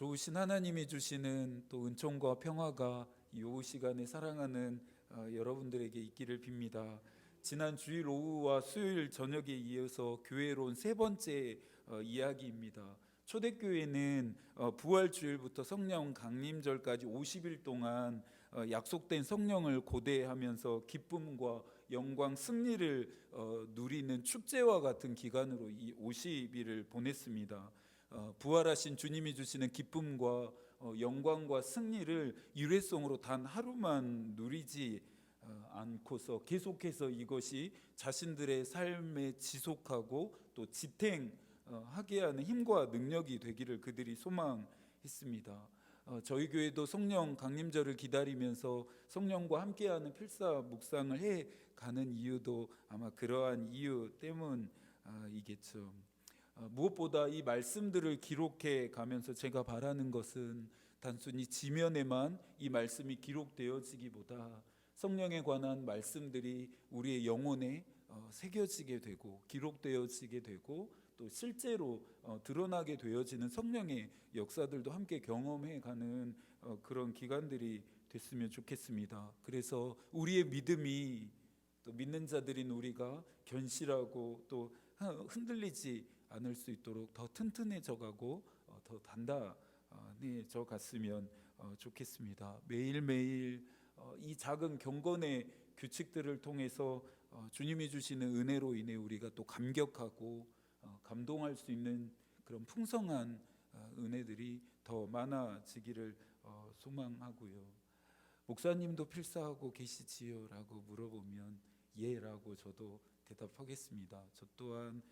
좋으신 하나님이 주시는 또 은총과 평화가 이 오후 시간에 사랑하는 여러분들에게 있기를 빕니다. 지난 주일 오후와 수요일 저녁에 이어서 교회로 온 세 번째 이야기입니다. 초대교회는 부활주일부터 성령 강림절까지 50일 동안 약속된 성령을 고대하면서 기쁨과 영광, 승리를 누리는 축제와 같은 기간으로 이 50일을 보냈습니다. 부활하신 주님이 주시는 기쁨과 영광과 승리를 일회성으로 단 하루만 누리지 않고서 계속해서 이것이 자신들의 삶에 지속하고 또 지탱하게 하는 힘과 능력이 되기를 그들이 소망했습니다. 저희 교회도 성령 강림절을 기다리면서 성령과 함께하는 필사 묵상을 해 가는 이유도 아마 그러한 이유 때문이겠죠. 무엇보다 이 말씀들을 기록해 가면서 제가 바라는 것은 단순히 지면에만 이 말씀이 기록되어지기보다 성령에 관한 말씀들이 우리의 영혼에 새겨지게 되고 기록되어지게 되고 또 실제로 드러나게 되어지는 성령의 역사들도 함께 경험해 가는 그런 기간들이 됐으면 좋겠습니다. 그래서 우리의 믿음이 또 믿는 자들인 우리가 견실하고 또 흔들리지 않을 수 있도록 더 튼튼해져 가고 더 단단해져 갔으면 좋겠습니다. 매일매일 이 작은 경건의 규칙들을 통해서 주님이 주시는 은혜로 인해 우리가 또 감격하고 감동할 수 있는 그런 풍성한 은혜들이 더 많아지기를 소망하고요. 목사님도 필사하고 계시지요? 라고 물어보면 예라고 저도 대답하겠습니다. 저 또한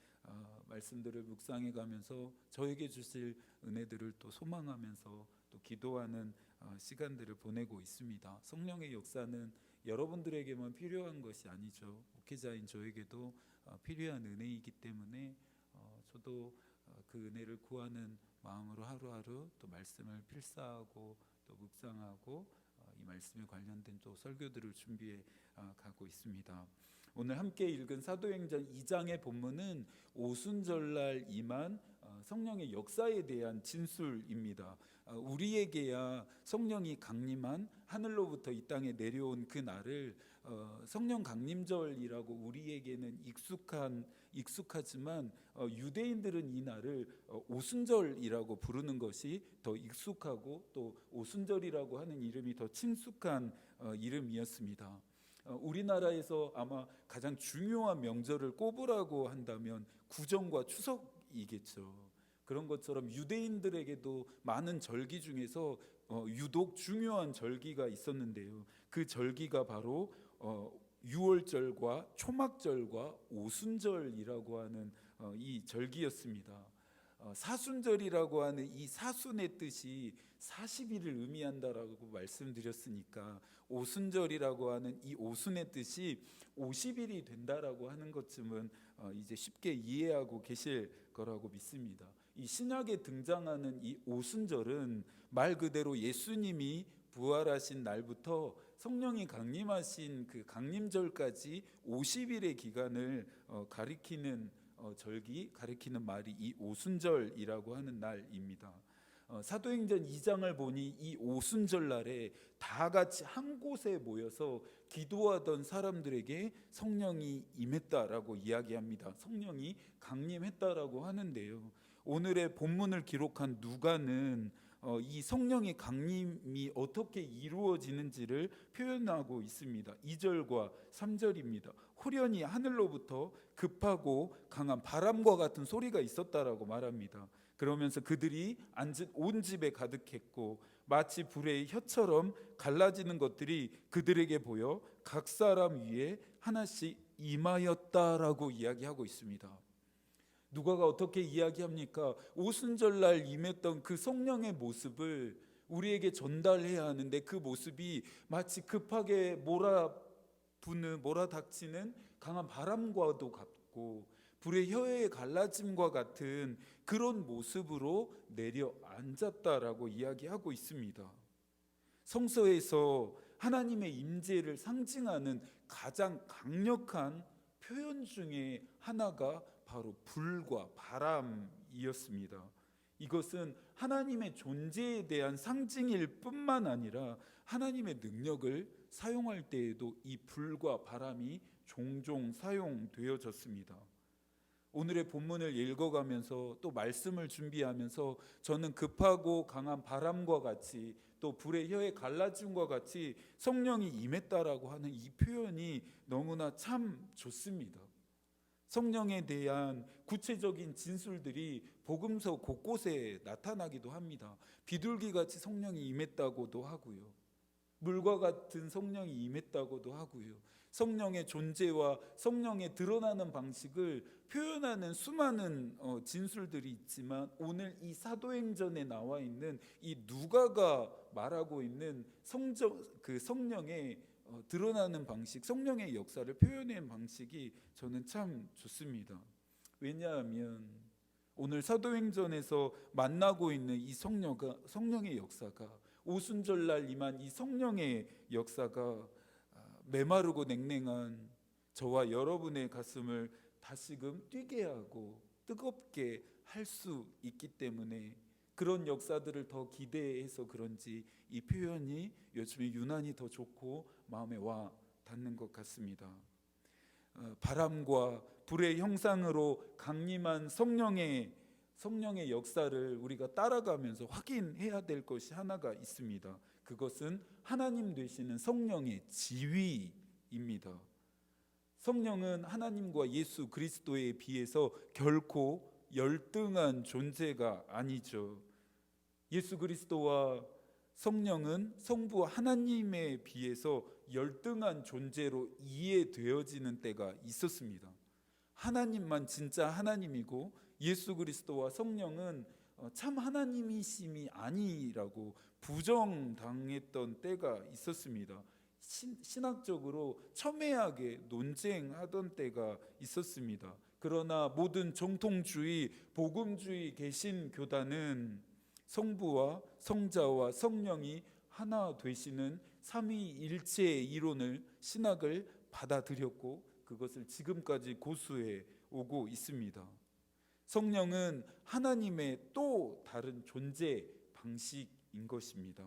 말씀들을 묵상해 가면서 저에게 주실 은혜들을 또 소망하면서 또 기도하는 시간들을 보내고 있습니다. 성령의 역사는 여러분들에게만 필요한 것이 아니죠. 목회자인 저에게도 필요한 은혜이기 때문에 저도 그 은혜를 구하는 마음으로 하루하루 또 말씀을 필사하고 또 묵상하고 이 말씀에 관련된 또 설교들을 준비해 가고 있습니다. 오늘 함께 읽은 사도행전 2장의 본문은 오순절날 임한 성령의 역사에 대한 진술입니다. 우리에게야 성령이 강림한 하늘로부터 이 땅에 내려온 그 날을 성령 강림절이라고 우리에게는 익숙하지만 유대인들은 이 날을 오순절이라고 부르는 것이 더 익숙하고 또 오순절이라고 하는 이름이 더 친숙한 이름이었습니다. 우리나라에서 아마 가장 중요한 명절을 꼽으라고 한다면 구정과 추석이겠죠. 그런 것처럼 유대인들에게도 많은 절기 중에서 유독 중요한 절기가 있었는데요. 그 절기가 바로 유월절과 초막절과 오순절이라고 하는 이 절기였습니다. 사순절이라고 하는 이 사순의 뜻이 40일을 의미한다라고 말씀드렸으니까 오순절이라고 하는 이 오순의 뜻이 50일이 된다라고 하는 것쯤은 이제 쉽게 이해하고 계실 거라고 믿습니다. 이 신약에 등장하는 이 오순절은 말 그대로 예수님이 부활하신 날부터 성령이 강림하신 그 강림절까지 50일의 기간을 가리키는 가리키는 말이 이 오순절이라고 하는 날입니다. 사도행전 2장을 보니 이 오순절 날에 다 같이 한 곳에 모여서 기도하던 사람들에게 성령이 임했다라고 이야기합니다. 성령이 강림했다라고 하는데요. 오늘의 본문을 기록한 누가는 이 성령의 강림이 어떻게 이루어지는지를 표현하고 있습니다. 2절과 3절입니다. 호련히 하늘로부터 급하고 강한 바람과 같은 소리가 있었다라고 말합니다. 그러면서 그들이 앉은 온 집에 가득했고 마치 불의 혀처럼 갈라지는 것들이 그들에게 보여 각 사람 위에 하나씩 임하였다라고 이야기하고 있습니다. 누가가 어떻게 이야기합니까? 오순절날 임했던 그 성령의 모습을 우리에게 전달해야 하는데 그 모습이 마치 급하게 몰아닥치는 강한 바람과도 같고 불의 혀에 갈라짐과 같은 그런 모습으로 내려앉았다라고 이야기하고 있습니다. 성서에서 하나님의 임재를 상징하는 가장 강력한 표현 중에 하나가 바로 불과 바람이었습니다. 이것은 하나님의 존재에 대한 상징일 뿐만 아니라 하나님의 능력을 사용할 때에도 이 불과 바람이 종종 사용되어졌습니다. 오늘의 본문을 읽어가면서 또 말씀을 준비하면서 저는 급하고 강한 바람과 같이 또 불의 혀에 갈라짐과 같이 성령이 임했다라고 하는 이 표현이 너무나 참 좋습니다. 성령에 대한 구체적인 진술들이 복음서 곳곳에 나타나기도 합니다. 비둘기같이 성령이 임했다고도 하고요, 물과 같은 성령이 임했다고도 하고요, 성령의 존재와 성령의 드러나는 방식을 표현하는 수많은 진술들이 있지만, 오늘 이 사도행전에 나와 있는 이 누가가 말하고 있는 성령의 드러나는 방식, 성령의 역사를 표현하는 방식이 저는 참 좋습니다. 왜냐하면 오늘 사도행전에서 만나고 있는 이 성령의 역사가, 오순절날 임한 이 성령의 역사가 메마르고 냉랭한 저와 여러분의 가슴을 다시금 뛰게 하고 뜨겁게 할 수 있기 때문에 그런 역사들을 더 기대해서 그런지 이 표현이 요즘에 유난히 더 좋고 마음에 와 닿는 것 같습니다. 바람과 불의 형상으로 강림한 성령의 역사를 우리가 따라가면서 확인해야 될 것이 하나가 있습니다. 그것은 하나님 되시는 성령의 지위입니다. 성령은 하나님과 예수 그리스도에 비해서 결코 열등한 존재가 아니죠. 예수 그리스도와 성령은 성부 하나님에 비해서 열등한 존재로 이해되어지는 때가 있었습니다. 하나님만 진짜 하나님이고 예수 그리스도와 성령은 참 하나님이심이 아니라고 부정당했던 때가 있었습니다. 신학적으로 첨예하게 논쟁하던 때가 있었습니다. 그러나 모든 정통주의, 복음주의 개신교단은 성부와 성자와 성령이 하나 되시는 삼위일체 이론을, 신학을 받아들였고 그것을 지금까지 고수해 오고 있습니다. 성령은 하나님의 또 다른 존재 방식인 것입니다.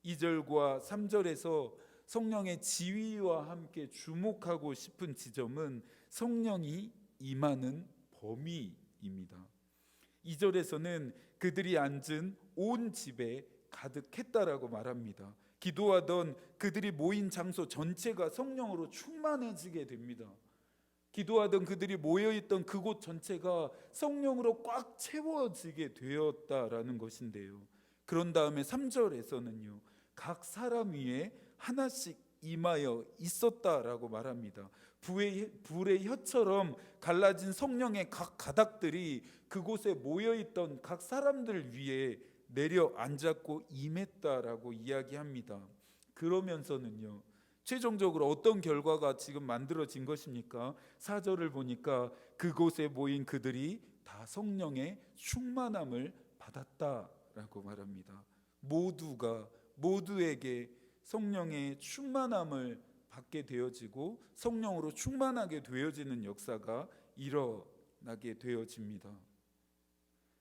2절과 3절에서 성령의 지위와 함께 주목하고 싶은 지점은 성령이 임하는 범위입니다. 2절에서는 그들이 앉은 온 집에 가득했다라고 말합니다. 기도하던 그들이 모인 장소 전체가 성령으로 충만해지게 됩니다. 기도하던 그들이 모여있던 그곳 전체가 성령으로 꽉 채워지게 되었다라는 것인데요, 그런 다음에 3절에서는요 각 사람 위에 하나씩 임하여 있었다라고 말합니다. 불의 혀처럼 갈라진 성령의 각 가닥들이 그곳에 모여있던 각 사람들 위에 내려앉았고 임했다라고 이야기합니다. 그러면서는요 최종적으로 어떤 결과가 지금 만들어진 것입니까? 4절을 보니까 그곳에 모인 그들이 다 성령의 충만함을 받았다라고 말합니다. 모두에게 성령의 충만함을 받게 되어지고 성령으로 충만하게 되어지는 역사가 일어나게 되어집니다.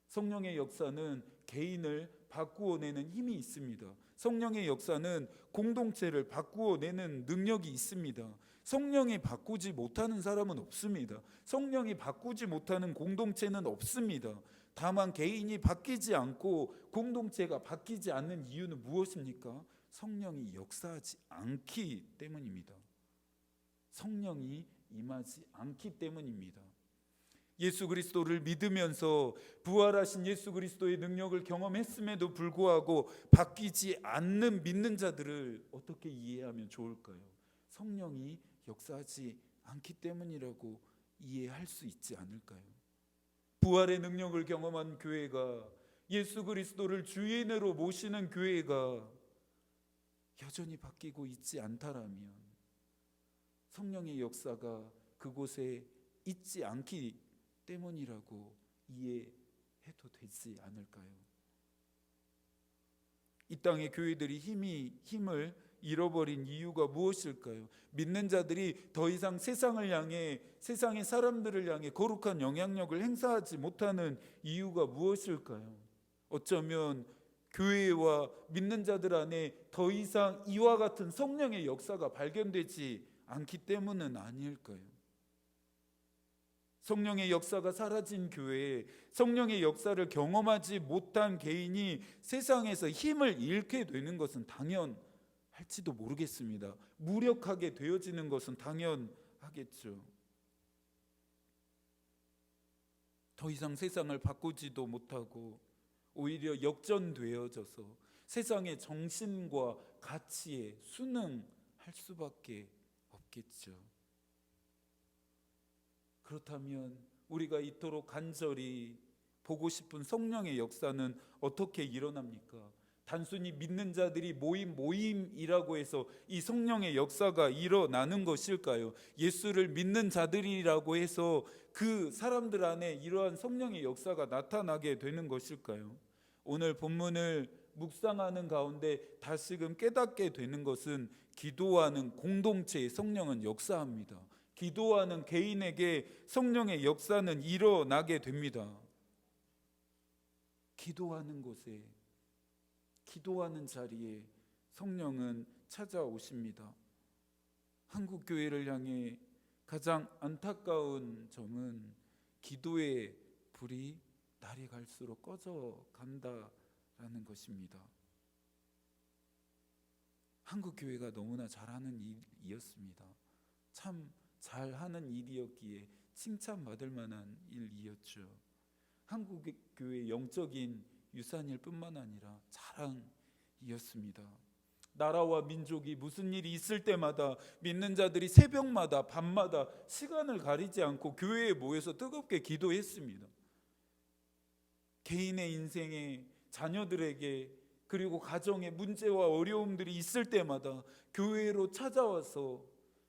성령의 역사는 개인을 바꾸어내는 힘이 있습니다. 성령의 역사는 공동체를 바꾸어내는 능력이 있습니다. 성령이 바꾸지 못하는 사람은 없습니다. 성령이 바꾸지 못하는 공동체는 없습니다. 다만 개인이 바뀌지 않고 공동체가 바뀌지 않는 이유는 무엇입니까? 성령이 역사하지 않기 때문입니다. 성령이 임하지 않기 때문입니다. 예수 그리스도를 믿으면서 부활하신 예수 그리스도의 능력을 경험했음에도 불구하고 바뀌지 않는 믿는 자들을 어떻게 이해하면 좋을까요? 성령이 역사하지 않기 때문이라고 이해할 수 있지 않을까요? 부활의 능력을 경험한 교회가, 예수 그리스도를 주인으로 모시는 교회가 여전히 바뀌고 있지 않다라면 성령의 역사가 그곳에 있지 않기 때문이라고 이해해도 되지 않을까요? 이 땅의 교회들이 힘을 잃어버린 이유가 무엇일까요? 믿는 자들이 더 이상 세상을 향해, 세상의 사람들을 향해 거룩한 영향력을 행사하지 못하는 이유가 무엇일까요? 어쩌면 교회와 믿는 자들 안에 더 이상 이와 같은 성령의 역사가 발견되지 않기 때문은 아닐까요? 성령의 역사가 사라진 교회에 성령의 역사를 경험하지 못한 개인이 세상에서 힘을 잃게 되는 것은 당연할지도 모르겠습니다. 무력하게 되어지는 것은 당연하겠죠. 더 이상 세상을 바꾸지도 못하고 오히려 역전되어져서 세상의 정신과 가치에 순응할 수밖에 없겠죠. 그렇다면 우리가 이토록 간절히 보고 싶은 성령의 역사는 어떻게 일어납니까? 단순히 믿는 자들이 모임이라고 해서 이 성령의 역사가 일어나는 것일까요? 예수를 믿는 자들이라고 해서 그 사람들 안에 이러한 성령의 역사가 나타나게 되는 것일까요? 오늘 본문을 묵상하는 가운데 다시금 깨닫게 되는 것은 기도하는 공동체의 성령은 역사합니다. 기도하는 개인에게 성령의 역사는 일어나게 됩니다. 기도하는 곳에, 기도하는 자리에 성령은 찾아오십니다. 한국 교회를 향해 가장 안타까운 점은 기도의 불이 날이 갈수록 꺼져 간다라는 것입니다. 한국 교회가 너무나 잘하는 일이었습니다. 참 잘하는 일이었기에 칭찬받을 만한 일이었죠. 한국 교회의 영적인 유산일 뿐만 아니라 자랑이었습니다. 나라와 민족이 무슨 일이 있을 때마다 믿는 자들이 새벽마다 밤마다 시간을 가리지 않고 교회에 모여서 뜨겁게 기도했습니다. 개인의 인생에, 자녀들에게, 그리고 가정에 문제와 어려움들이 있을 때마다 교회로 찾아와서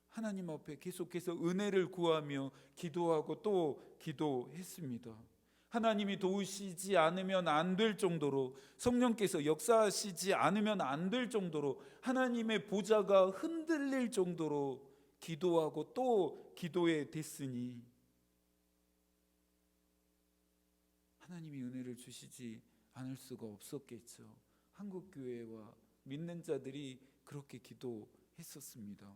하나님 앞에 계속해서 은혜를 구하며 기도하고 또 기도했습니다. 하나님이 도우시지 않으면 안 될 정도로, 성령께서 역사하시지 않으면 안 될 정도로, 하나님의 보좌가 흔들릴 정도로 기도하고 또 기도해 됐으니 하나님이 은혜를 주시지 않을 수가 없었겠죠. 한국 교회와 믿는 자들이 그렇게 기도했었습니다.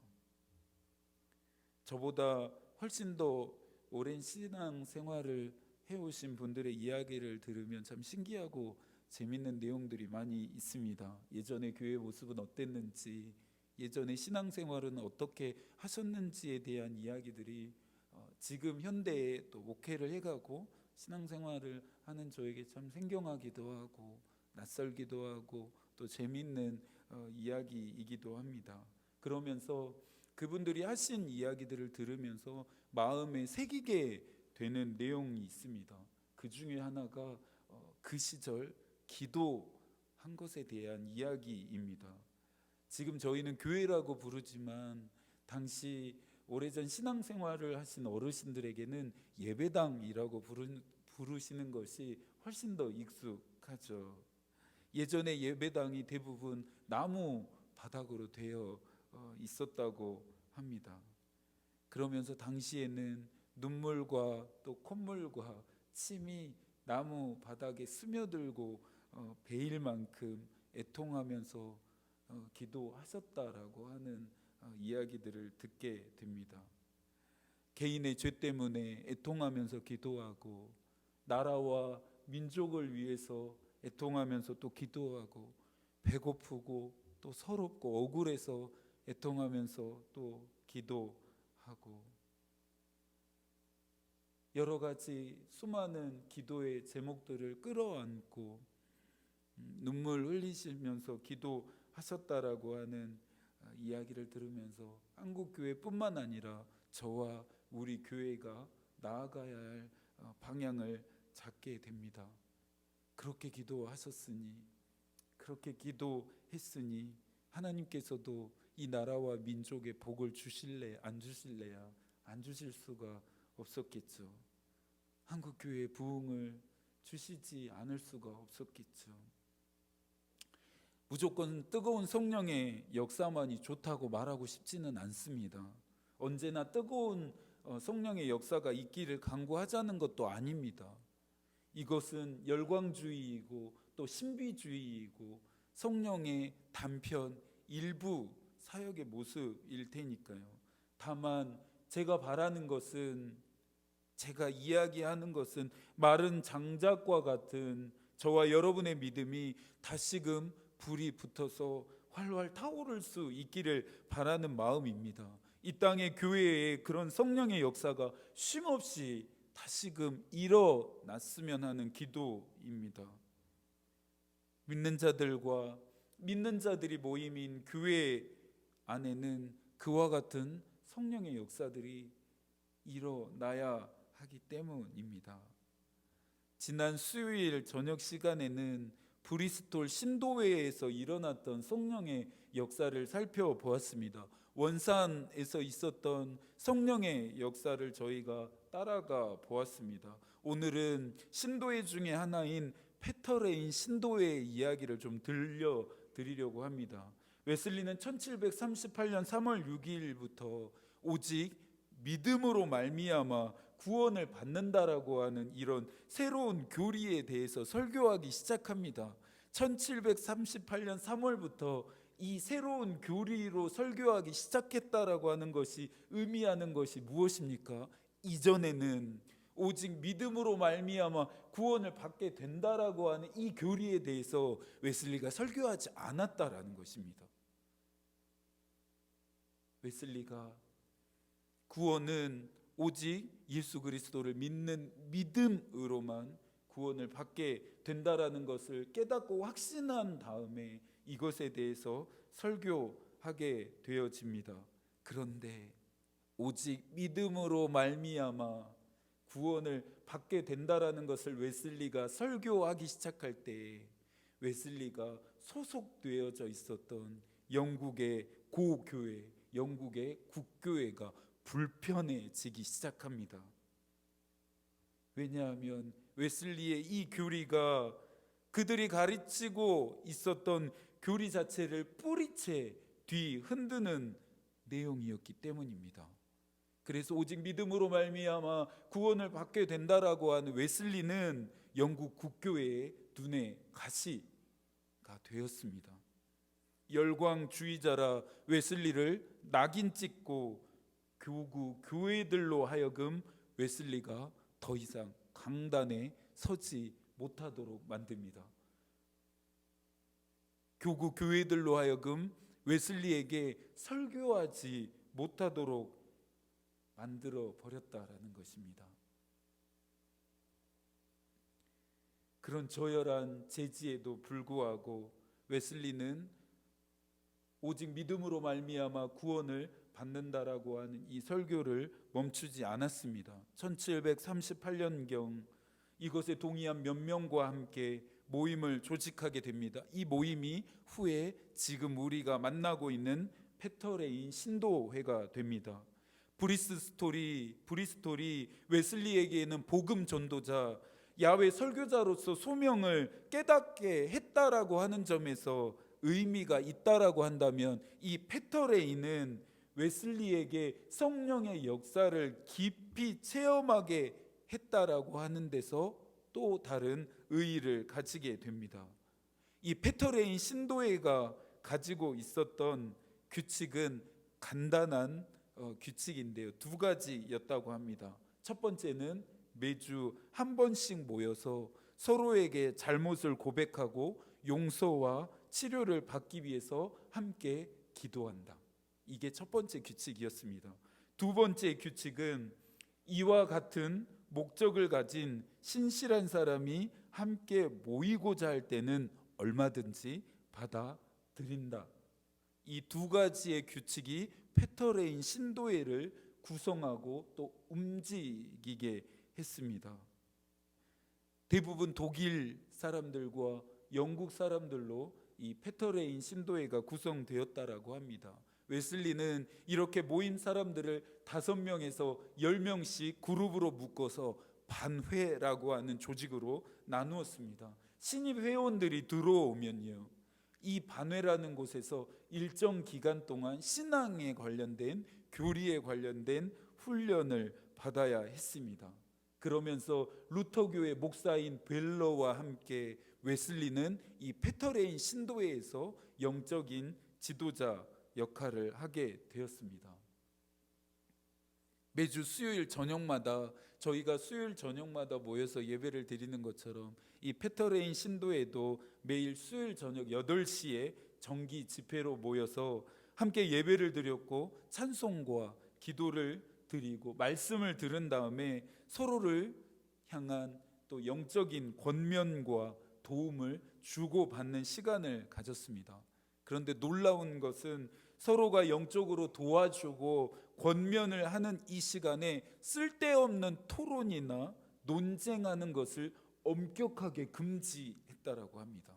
저보다 훨씬 더 오랜 신앙 생활을 해오신 분들의 이야기를 들으면 참 신기하고 재밌는 내용들이 많이 있습니다. 예전에 교회 모습은 어땠는지, 예전에 신앙생활은 어떻게 하셨는지에 대한 이야기들이 지금 현대에 또 목회를 해가고 신앙생활을 하는 저에게 참 생경하기도 하고 낯설기도 하고 또 재밌는 이야기이기도 합니다. 그러면서 그분들이 하신 이야기들을 들으면서 마음에 새기게 되는 내용이 있습니다. 그 중에 하나가 그 시절 기도한 것에 대한 이야기입니다. 지금 저희는 교회라고 부르지만 당시 오래전 신앙생활을 하신 어르신들에게는 예배당이라고 부르시는 것이 훨씬 더 익숙하죠. 예전에 예배당이 대부분 나무 바닥으로 되어 있었다고 합니다. 그러면서 당시에는 눈물과 또 콧물과 침이 나무 바닥에 스며들고 베일 만큼 애통하면서 기도하셨다라고 하는 이야기들을 듣게 됩니다. 개인의 죄 때문에 애통하면서 기도하고 나라와 민족을 위해서 애통하면서 또 기도하고 배고프고 또 서럽고 억울해서 애통하면서 또 기도하고 여러 가지 수많은 기도의 제목들을 끌어안고 눈물 흘리시면서 기도하셨다라고 하는 이야기를 들으면서 한국 교회뿐만 아니라 저와 우리 교회가 나아가야 할 방향을 잡게 됩니다. 그렇게 기도하셨으니, 그렇게 기도했으니 하나님께서도 이 나라와 민족에 복을 주실래 안 주실래야 안 주실 수가 없었겠죠. 한국 교회에 부흥을 주시지 않을 수가 없었겠죠. 무조건 뜨거운 성령의 역사만이 좋다고 말하고 싶지는 않습니다. 언제나 뜨거운 성령의 역사가 있기를 간구하자는 것도 아닙니다. 이것은 열광주의이고 또 신비주의이고 성령의 단편 일부 사역의 모습일 테니까요. 다만 제가 바라는 것은, 제가 이야기하는 것은 마른 장작과 같은 저와 여러분의 믿음이 다시금 불이 붙어서 활활 타오를 수 있기를 바라는 마음입니다. 이 땅의 교회에 그런 성령의 역사가 쉼없이 다시금 일어났으면 하는 기도입니다. 믿는 자들과 믿는 자들이 모임인 교회 안에는 그와 같은 성령의 역사들이 일어나야 하기 때문입니다. 지난 수요일 저녁 시간에는 브리스톨 신도회에서 일어났던 성령의 역사를 살펴보았습니다. 원산에서 있었던 성령의 역사를 저희가 따라가 보았습니다. 오늘은 신도회 중에 하나인 페터레인 신도회의 이야기를 좀 들려드리려고 합니다. 웨슬리는 1738년 3월 6일부터 오직 믿음으로 말미암아 구원을 받는다라고 하는 이런 새로운 교리에 대해서 설교하기 시작합니다. 1738년 3월부터 이 새로운 교리로 설교하기 시작했다라고 하는 것이 의미하는 것이 무엇입니까? 이전에는 오직 믿음으로 말미암아 구원을 받게 된다라고 하는 이 교리에 대해서 웨슬리가 설교하지 않았다라는 것입니다. 웨슬리가 구원은 오직 예수 그리스도를 믿는 믿음으로만 구원을 받게 된다라는 것을 깨닫고 확신한 다음에 이것에 대해서 설교하게 되어집니다. 그런데 오직 믿음으로 말미암아 구원을 받게 된다라는 것을 웨슬리가 설교하기 시작할 때 웨슬리가 소속되어져 있었던 영국의 고교회, 영국의 국교회가 불편해지기 시작합니다. 왜냐하면 웨슬리의 이 교리가 그들이 가르치고 있었던 교리 자체를 뿌리채 뒤흔드는 내용이었기 때문입니다. 그래서 오직 믿음으로 말미암아 구원을 받게 된다라고 하는 웨슬리는 영국 국교회의 눈에 가시가 되었습니다. 열광주의자라 웨슬리를 낙인 찍고 교구 교회들로 하여금 웨슬리가 더 이상 강단에 서지 못하도록 만듭니다. 교구 교회들로 하여금 웨슬리에게 설교하지 못하도록 만들어 버렸다라는 것입니다. 그런 저열한 제지에도 불구하고 웨슬리는 오직 믿음으로 말미암아 구원을 받는다라고 하는 이 설교를 멈추지 않았습니다. 1738년경 이것에 동의한 몇 명과 함께 모임을 조직하게 됩니다. 이 모임이 후에 지금 우리가 만나고 있는 페터레인 신도회가 됩니다. 브리스톨이 웨슬리에게는 복음 전도자, 야훼 설교자로서 소명을 깨닫게 했다라고 하는 점에서 의미가 있다라고 한다면 이 페터레인은 웨슬리에게 성령의 역사를 깊이 체험하게 했다라고 하는 데서 또 다른 의의를 가지게 됩니다. 이 페터레인 신도회가 가지고 있었던 규칙은 간단한 규칙인데요. 두 가지였다고 합니다. 첫 번째는 매주 한 번씩 모여서 서로에게 잘못을 고백하고 용서와 치료를 받기 위해서 함께 기도한다. 이게 첫 번째 규칙이었습니다. 두 번째 규칙은 이와 같은 목적을 가진 신실한 사람이 함께 모이고자 할 때는 얼마든지 받아들인다. 이 두 가지의 규칙이 페터레인 신도회를 구성하고 또 움직이게 했습니다. 대부분 독일 사람들과 영국 사람들로 이 페터레인 신도회가 구성되었다라고 합니다. 웨슬리는 이렇게 모인 사람들을 5명에서 10명씩 그룹으로 묶어서 반회라고 하는 조직으로 나누었습니다. 신입 회원들이 들어오면요, 이 반회라는 곳에서 일정 기간 동안 신앙에 관련된, 교리에 관련된 훈련을 받아야 했습니다. 그러면서 루터교의 목사인 벨러와 함께 웨슬리는 이 페터레인 신도회에서 영적인 지도자 역할을 하게 되었습니다. 매주 수요일 저녁마다, 저희가 수요일 저녁마다 모여서 예배를 드리는 것처럼 이 페터레인 신도에도 매일 수요일 저녁 8시에 정기 집회로 모여서 함께 예배를 드렸고 찬송과 기도를 드리고 말씀을 들은 다음에 서로를 향한 또 영적인 권면과 도움을 주고받는 시간을 가졌습니다. 그런데 놀라운 것은 서로가 영적으로 도와주고 권면을 하는 이 시간에 쓸데없는 토론이나 논쟁하는 것을 엄격하게 금지했다라고 합니다.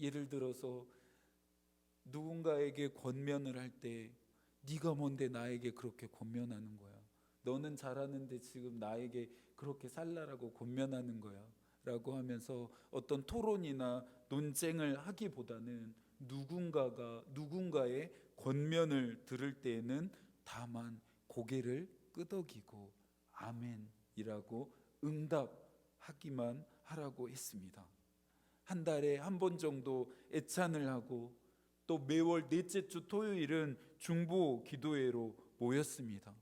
예를 들어서 누군가에게 권면을 할 때 네가 뭔데 나에게 그렇게 권면하는 거야? 너는 잘하는데 지금 나에게 그렇게 살라라고 권면하는 거야? 라고 하면서 어떤 토론이나 논쟁을 하기보다는 누군가의 권면을 들을 때에는 다만 고개를 끄덕이고 아멘이라고 응답하기만 하라고 했습니다. 한 달에 한 번 정도 애찬을 하고 또 매월 넷째 주 토요일은 중보 기도회로 모였습니다.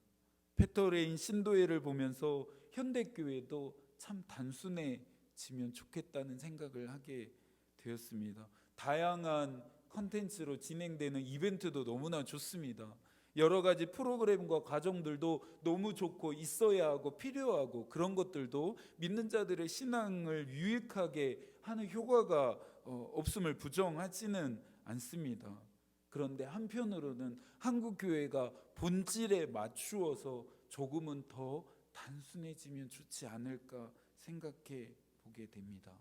페터레인 신도회를 보면서 현대교회도 참 단순해지면 좋겠다는 생각을 하게 되었습니다. 다양한 컨텐츠로 진행되는 이벤트도 너무나 좋습니다. 여러 가지 프로그램과 과정들도 너무 좋고 있어야 하고 필요하고 그런 것들도 믿는 자들의 신앙을 유익하게 하는 효과가 없음을 부정하지는 않습니다. 그런데 한편으로는 한국 교회가 본질에 맞추어서 조금은 더 단순해지면 좋지 않을까 생각해 보게 됩니다.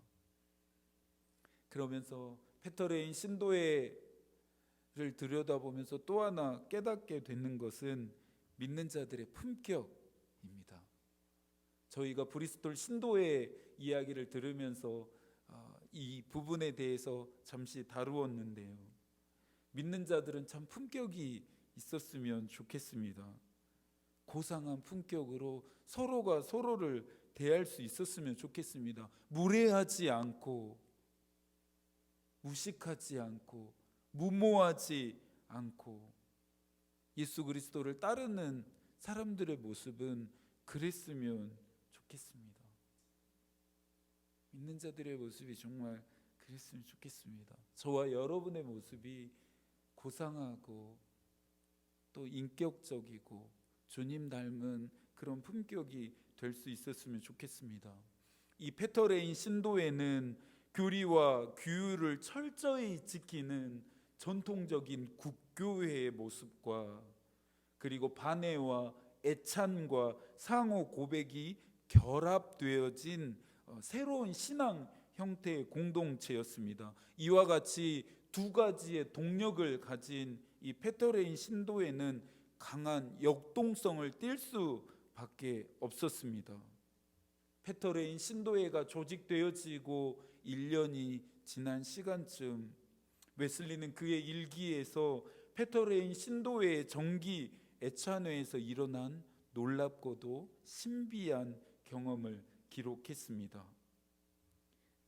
그러면서 페터레인 신도회를 들여다보면서 또 하나 깨닫게 되는 것은 믿는 자들의 품격입니다. 저희가 브리스톨 신도회 이야기를 들으면서 이 부분에 대해서 잠시 다루었는데요. 믿는 자들은 참 품격이 있었으면 좋겠습니다. 고상한 품격으로 서로가 서로를 대할 수 있었으면 좋겠습니다. 무례하지 않고 무식하지 않고 무모하지 않고 예수 그리스도를 따르는 사람들의 모습은 그랬으면 좋겠습니다. 믿는 자들의 모습이 정말 그랬으면 좋겠습니다. 저와 여러분의 모습이 고상하고 또 인격적이고 주님 닮은 그런 품격이 될 수 있었으면 좋겠습니다. 이 페터레인 신도에는 교리와 규율을 철저히 지키는 전통적인 국교회의 모습과 그리고 반애와 애찬과 상호 고백이 결합되어진 새로운 신앙 형태의 공동체였습니다. 이와 같이 두 가지의 동력을 가진 이 페터레인 신도에는 강한 역동성을 띌 수밖에 없었습니다. 페터레인 신도회가 조직되어지고 1년이 지난 시간쯤 웨슬리는 그의 일기에서 페터레인 신도회의 정기 애찬회에서 일어난 놀랍고도 신비한 경험을 기록했습니다.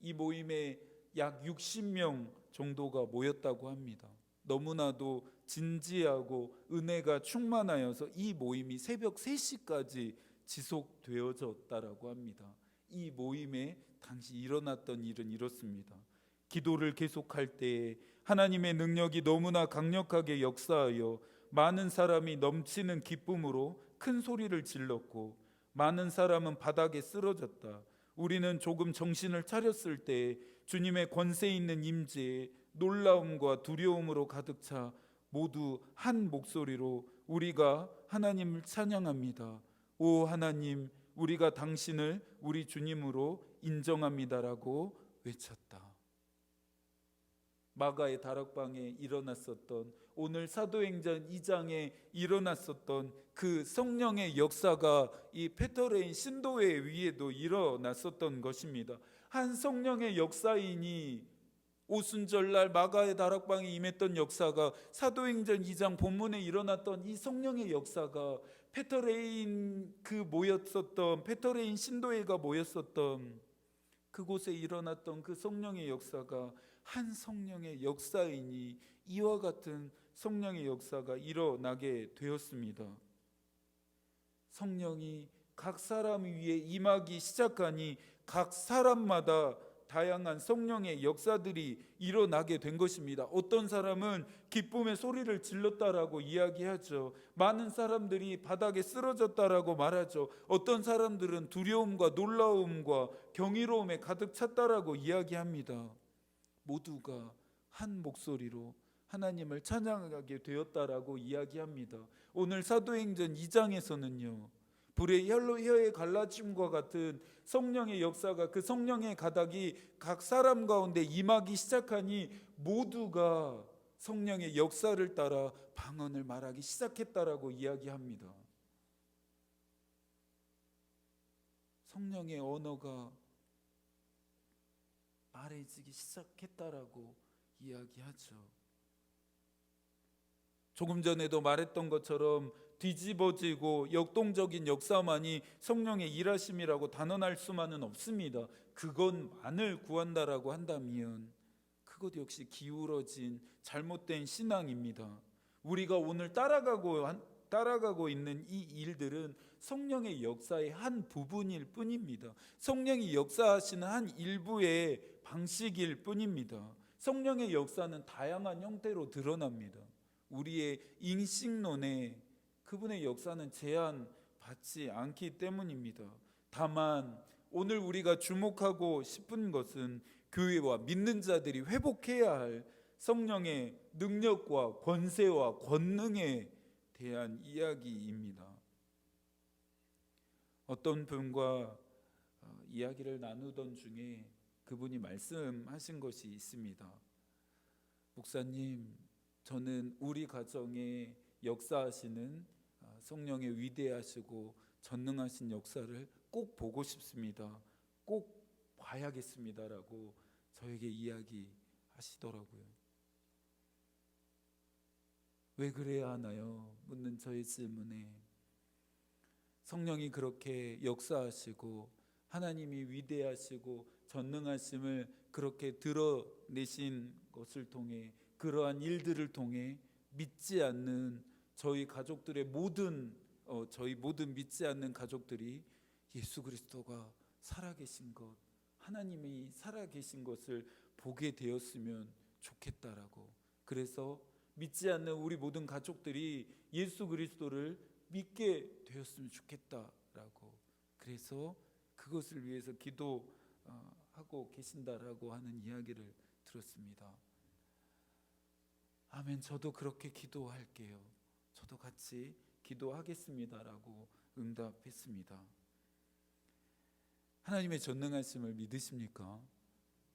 이 모임에 약 60명 정도가 모였다고 합니다. 너무나도 진지하고 은혜가 충만하여서 이 모임이 새벽 3시까지 지속되어졌다라고 합니다. 이 모임에 당시 일어났던 일은 이렇습니다. 기도를 계속할 때에 하나님의 능력이 너무나 강력하게 역사하여 많은 사람이 넘치는 기쁨으로 큰 소리를 질렀고 많은 사람은 바닥에 쓰러졌다. 우리는 조금 정신을 차렸을 때 주님의 권세 있는 임재에 놀라움과 두려움으로 가득 차 모두 한 목소리로 우리가 하나님을 찬양합니다. 오 하나님, 우리가 당신을 우리 주님으로 인정합니다라고 외쳤다. 마가의 다락방에 일어났었던, 오늘 사도행전 2장에 일어났었던 그 성령의 역사가 이 페터레인 신도회 위에도 일어났었던 것입니다. 한 성령의 역사이니 오순절날 마가의 다락방에 임했던 역사가, 사도행전 2장 본문에 일어났던 이 성령의 역사가, 페터레인 페터레인 신도회가 모였었던 그곳에 일어났던 그 성령의 역사가 한 성령의 역사이니 이와 같은 성령의 역사가 일어나게 되었습니다. 성령이 각 사람 위에 임하기 시작하니 각 사람마다 다양한 성령의 역사들이 일어나게 된 것입니다. 어떤 사람은 기쁨의 소리를 질렀다라고 이야기하죠. 많은 사람들이 바닥에 쓰러졌다라고 말하죠. 어떤 사람들은 두려움과 놀라움과 경이로움에 가득 찼다라고 이야기합니다. 모두가 한 목소리로 하나님을 찬양하게 되었다라고 이야기합니다. 오늘 사도행전 2장에서는요, 불의 혀에 갈라짐과 같은 성령의 역사가, 그 성령의 가닥이 각 사람 가운데 임하기 시작하니 모두가 성령의 역사를 따라 방언을 말하기 시작했다라고 이야기합니다. 성령의 언어가 말해지기 시작했다라고 이야기하죠. 조금 전에도 말했던 것처럼 뒤집어지고 역동적인 역사만이 성령의 일하심이라고 단언할 수만은 없습니다. 그것만을 구한다라고 한다면 그것 역시 기울어진 잘못된 신앙입니다. 우리가 오늘 따라가고 있는 이 일들은 성령의 역사의 한 부분일 뿐입니다. 성령이 역사하시는 한 일부의 방식일 뿐입니다. 성령의 역사는 다양한 형태로 드러납니다. 우리의 인식론에 그분의 역사는 제한받지 않기 때문입니다. 다만 오늘 우리가 주목하고 싶은 것은 교회와 믿는 자들이 회복해야 할 성령의 능력과 권세와 권능에 대한 이야기입니다. 어떤 분과 이야기를 나누던 중에 그분이 말씀하신 것이 있습니다. 목사님, 저는 우리 가정에 역사하시는 성령의 위대하시고 전능하신 역사를 꼭 보고 싶습니다. 꼭 봐야겠습니다라고 저에게 이야기하시더라고요. 왜 그래야 하나요? 묻는 저의 질문에 성령이 그렇게 역사하시고 하나님이 위대하시고 전능하심을 그렇게 드러내신 것을 통해, 그러한 일들을 통해 믿지 않는 저희 모든 믿지 않는 가족들이 예수 그리스도가 살아계신 것, 하나님이 살아계신 것을 보게 되었으면 좋겠다라고, 그래서 믿지 않는 우리 모든 가족들이 예수 그리스도를 믿게 되었으면 좋겠다라고, 그래서 그것을 위해서 기도하고 계신다라고 하는 이야기를 들었습니다. 아멘. 저도 그렇게 기도할게요. 저도 같이 기도하겠습니다라고 응답했습니다. 하나님의 전능하심을 믿으십니까?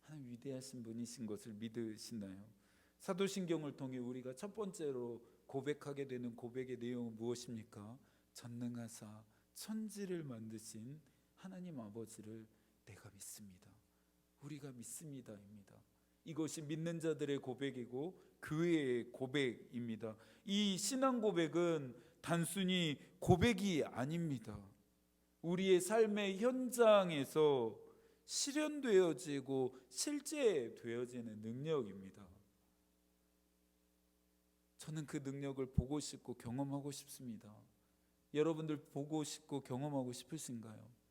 하나님 위대하신 분이신 것을 믿으시나요? 사도신경을 통해 우리가 첫 번째로 고백하게 되는 고백의 내용은 무엇입니까? 전능하사 천지를 만드신 하나님 아버지를 내가 믿습니다. 우리가 믿습니다입니다. 이것이 믿는 자들의 고백이고 교회의 고백입니다. 이 신앙 고백은 단순히 고백이 아닙니다. 우리의 삶의 현장에서 실현되어지고 실제되어지는 능력입니다. 저는 그 능력을 보고 싶고 경험하고 싶습니다. 여러분들 보고 싶고 경험하고 싶으신가요?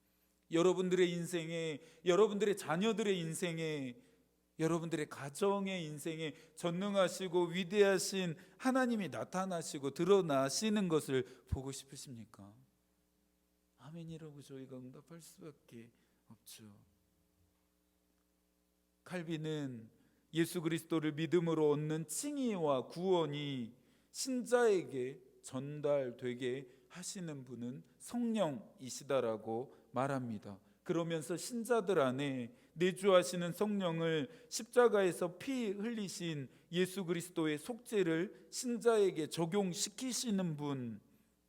여러분들의 인생에, 여러분들의 자녀들의 인생에, 여러분들의 가정의 인생에 전능하시고 위대하신 하나님이 나타나시고 드러나시는 것을 보고 싶으십니까? 아멘이라고 저희가 응답할 수밖에 없죠. 칼빈은 예수 그리스도를 믿음으로 얻는 칭의와 구원이 신자에게 전달되게 하시는 분은 성령이시다라고 말합니다. 그러면서 신자들 안에 내주하시는 성령을, 십자가에서 피 흘리신 예수 그리스도의 속죄를 신자에게 적용시키시는 분,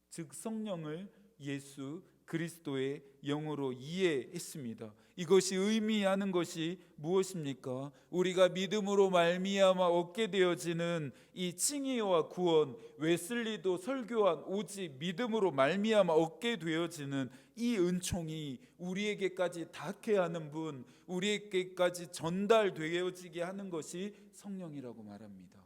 즉 성령을 예수 그리스도의 영으로 이해했습니다. 이것이 의미하는 것이 무엇입니까? 우리가 믿음으로 말미암아 얻게 되어지는 이 칭의와 구원, 웨슬리도 설교한 오직 믿음으로 말미암아 얻게 되어지는 이 은총이 우리에게까지 닿게 하는 분, 우리에게까지 전달되어지게 하는 것이 성령이라고 말합니다.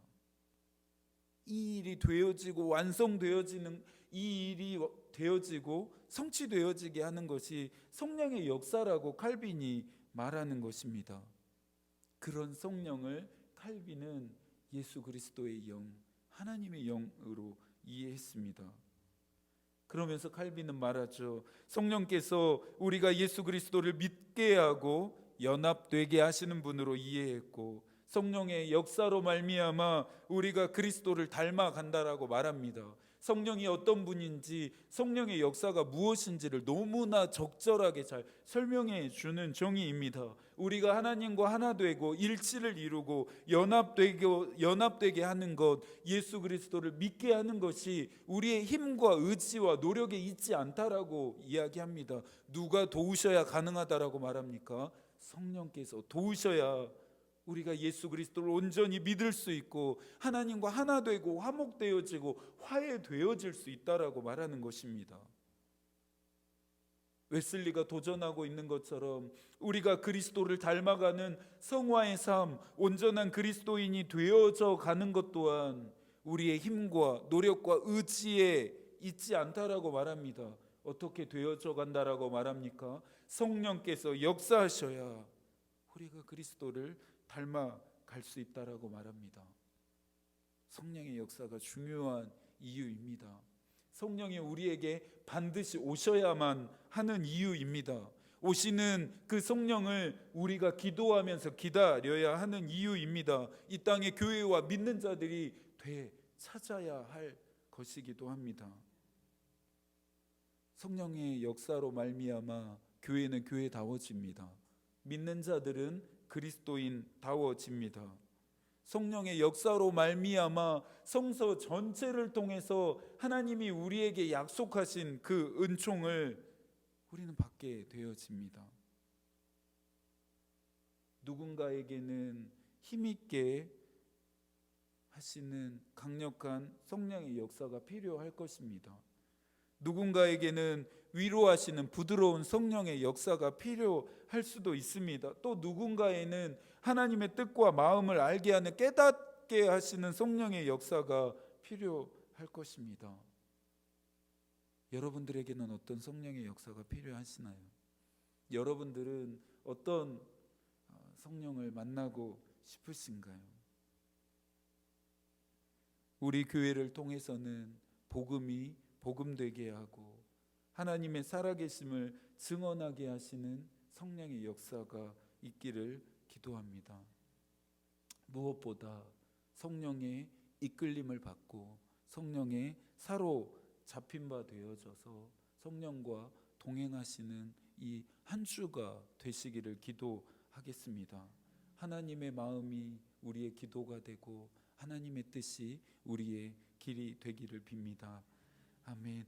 이 일이 되어지고 완성되어지는, 이 일이 되어지고 성취되어지게 하는 것이 성령의 역사라고 칼빈이 말하는 것입니다. 그런 성령을 칼빈은 예수 그리스도의 영, 하나님의 영으로 이해했습니다. 그러면서 칼빈은 말하죠. 성령께서 우리가 예수 그리스도를 믿게 하고 연합되게 하시는 분으로 이해했고, 성령의 역사로 말미암아 우리가 그리스도를 닮아간다라고 말합니다. 성령이 어떤 분인지, 성령의 역사가 무엇인지를 너무나 적절하게 잘 설명해 주는 정의입니다. 우리가 하나님과 하나 되고 일치를 이루고 연합되게 하는 것, 예수 그리스도를 믿게 하는 것이 우리의 힘과 의지와 노력에 있지 않다라고 이야기합니다. 누가 도우셔야 가능하다라고 말합니까? 성령께서 도우셔야 우리가 예수 그리스도를 온전히 믿을 수 있고 하나님과 하나 되고 화목되어지고 화해되어질 수 있다라고 말하는 것입니다. 웨슬리가 도전하고 있는 것처럼 우리가 그리스도를 닮아가는 성화의 삶, 온전한 그리스도인이 되어져 가는 것 또한 우리의 힘과 노력과 의지에 있지 않다라고 말합니다. 어떻게 되어져 간다라고 말합니까? 성령께서 역사하셔야 우리가 그리스도를 닮아갈 수 있다라고 말합니다. 성령의 역사가 중요한 이유입니다. 성령이 우리에게 반드시 오셔야만 하는 이유입니다. 오시는 그 성령을 우리가 기도하면서 기다려야 하는 이유입니다. 이 땅의 교회와 믿는 자들이 되찾아야 할 것이기도 합니다. 성령의 역사로 말미암아 교회는 교회다워집니다. 믿는 자들은 그리스도인다워집니다. 성령의 역사로 말미암아 성서 전체를 통해서 하나님이 우리에게 약속하신 그 은총을 우리는 받게 되어집니다. 누군가에게는 힘있게 하시는 강력한 성령의 역사가 필요할 것입니다. 누군가에게는 위로하시는 부드러운 성령의 역사가 필요할 수도 있습니다. 또 누군가에는 하나님의 뜻과 마음을 알게 하는 깨닫게 하시는 성령의 역사가 필요할 것입니다. 여러분들에게는 어떤 성령의 역사가 필요하시나요? 여러분들은 어떤 성령을 만나고 싶으신가요? 우리 교회를 통해서는 복음이 복음되게 하고 하나님의 살아계심을 증언하게 하시는 성령의 역사가 있기를 기도합니다. 무엇보다 성령의 이끌림을 받고 성령의 사로잡힌 바 되어져서 성령과 동행하시는 이 한 주가 되시기를 기도하겠습니다. 하나님의 마음이 우리의 기도가 되고 하나님의 뜻이 우리의 길이 되기를 빕니다. 아멘.